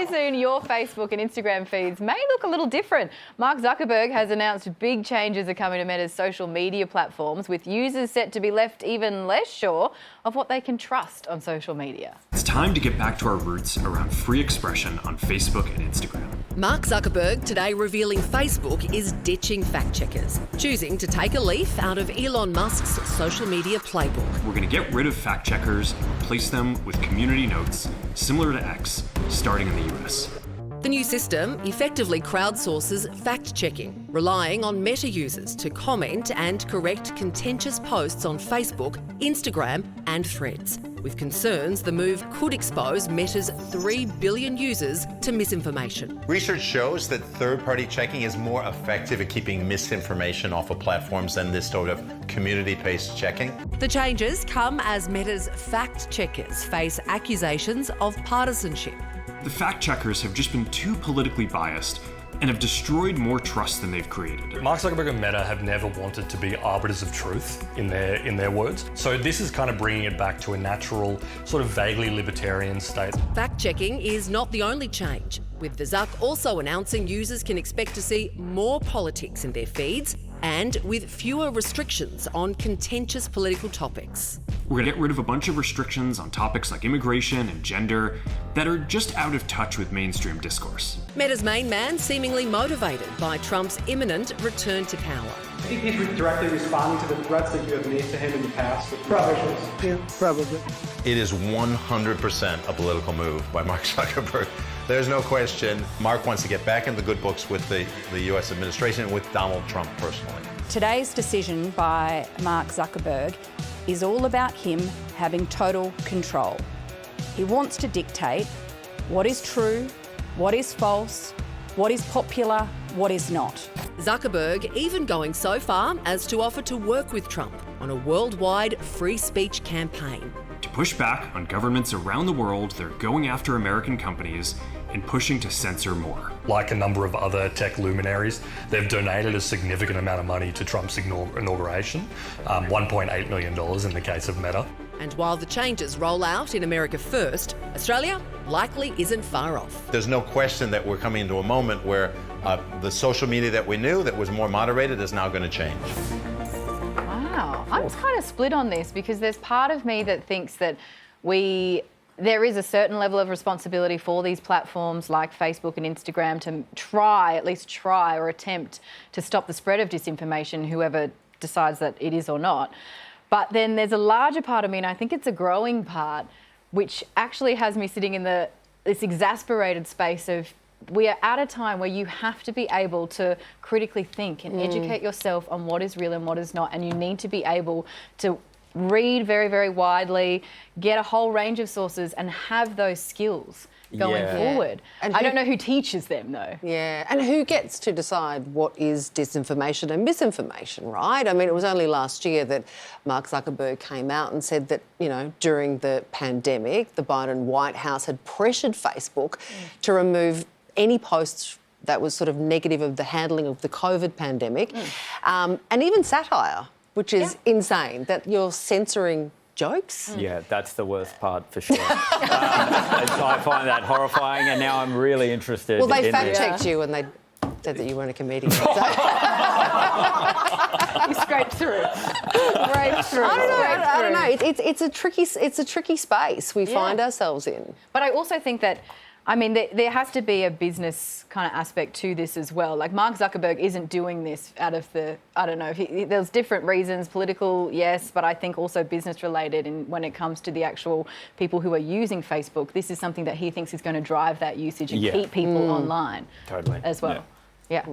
Pretty soon, your Facebook and Instagram feeds may look a little different. Mark Zuckerberg has announced big changes are coming to Meta's social media platforms, with users set to be left even less sure of what they can trust on social media. It's time to get back to our roots around free expression on Facebook and Instagram. Mark Zuckerberg today revealing Facebook is ditching fact-checkers, choosing to take a leaf out of Elon Musk's social media playbook. We're going to get rid of fact-checkers and replace them with community notes, similar to X, starting in the US. The new system effectively crowdsources fact-checking, relying on Meta users to comment and correct contentious posts on Facebook, Instagram and Threads, with concerns the move could expose Meta's 3 billion users to misinformation. Research shows that third-party checking is more effective at keeping misinformation off of platforms than this sort of community-based checking. The changes come as Meta's fact-checkers face accusations of partisanship. The fact-checkers have just been too politically biased and have destroyed more trust than they've created. Mark Zuckerberg and Meta have never wanted to be arbiters of truth in their words. So this is kind of bringing it back to a natural, sort of vaguely libertarian state. Fact-checking is not the only change, with the Zuck also announcing users can expect to see more politics in their feeds and with fewer restrictions on contentious political topics. We're going to get rid of a bunch of restrictions on topics like immigration and gender that are just out of touch with mainstream discourse. Meta's main man seemingly motivated by Trump's imminent return to power. I think he's directly responding to the threats that you have made to him in the past. Probably. Yeah, probably. It is 100% a political move by Mark Zuckerberg. There's no question. Mark wants to get back in the good books with the US administration and with Donald Trump personally. Today's decision by Mark Zuckerberg is all about him having total control. He wants to dictate what is true, what is false, what is popular, what is not. Zuckerberg even going so far as to offer to work with Trump on a worldwide free speech campaign. To push back on governments around the world, they're going after American companies and pushing to censor more. Like a number of other tech luminaries, they've donated a significant amount of money to Trump's inauguration, $1.8 million in the case of Meta. And while the changes roll out in America first, Australia likely isn't far off. There's no question that we're coming into a moment where the social media that we knew that was more moderated is now going to change. Wow. I'm kind of split on this because there's part of me that thinks that there is a certain level of responsibility for these platforms like Facebook and Instagram to at least try or attempt to stop the spread of disinformation, whoever decides that it is or not. But then there's a larger part of me, and I think it's a growing part, which actually has me sitting in this exasperated space of we are at a time where you have to be able to critically think and educate yourself on what is real and what is not, and you need to be able to read very, very widely, get a whole range of sources and have those skills going forward. And I don't know who teaches them though. Yeah, and who gets to decide what is disinformation and misinformation, right? I mean, it was only last year that Mark Zuckerberg came out and said that, you know, during the pandemic, the Biden White House had pressured Facebook to remove any posts that was sort of negative of the handling of the COVID pandemic, and even satire, which is insane, that you're censoring jokes. Yeah, that's the worst part for sure. I find that horrifying, and now I'm really interested. Well, they fact-checked you and they said that you weren't a comedian. You scraped through. I don't know. It's a tricky space we find ourselves in. But I also think that, I mean, there has to be a business kind of aspect to this as well. Like, Mark Zuckerberg isn't doing this out of I don't know, there's different reasons, political, yes, but I think also business related. And when it comes to the actual people who are using Facebook, this is something that he thinks is going to drive that usage and keep people online as well. Yeah.